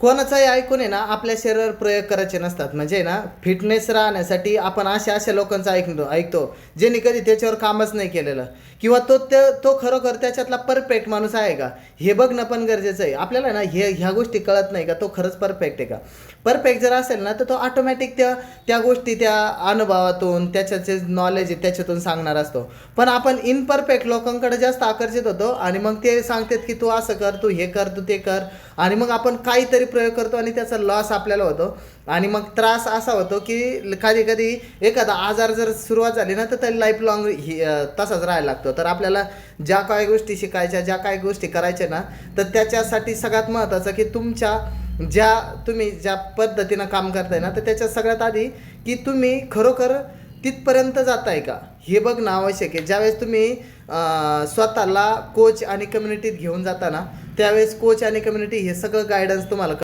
कोणाचाही ऐकून आहे ना आपल्या शरीरावर प्रयोग करायचे नसतात. म्हणजे ना फिटनेस राहण्यासाठी आपण अशा लोकांचं ऐकतो ज्यांनी कधी त्याच्यावर कामच नाही केलेलं, किंवा तो खरोखर त्याच्यातला परफेक्ट माणूस आहे का हे बघणं पण गरजेचं आहे. आपल्याला ना ह्या गोष्टी कळत नाही का तो खरंच परफेक्ट आहे का. परफेक्ट जर असेल ना तर तो ऑटोमॅटिक त्या गोष्टी त्या अनुभवातून त्याचं जे नॉलेज आहे त्याच्यातून सांगणार असतो. पण आपण इनपरफेक्ट लोकांकडे जास्त आकर्षित होतो आणि मग ते सांगतात की तू असं कर, तू हे कर, तू ते कर, आणि मग आपण काहीतरी प्रयोग करतो आणि त्याचा लॉस आपल्याला होतो. आणि मग त्रास असा होतो की कधी कधी एखादा आजार जर सुरुवात झाली ना तर त्याला लाईफ लॉंग तसाच राहायला लागतो. तर आपल्याला ज्या काही गोष्टी शिकायच्या, ज्या काही गोष्टी करायच्या ना, तर त्याच्यासाठी सगळ्यात महत्त्वाचं की तुम्ही ज्या पद्धतीनं काम करताय ना तर त्याच्यात सगळ्यात आधी की तुम्ही खरोखर तिथपर्यंत जाताय का हे बघणं आवश्यक आहे. ज्यावेळेस तुम्ही स्वतःला कोच आणि कम्युनिटीत घेऊन जाता ना त्यावेळेस कोच आणि कम्युनिटी हे सगळं गायडन्स तुम्हाला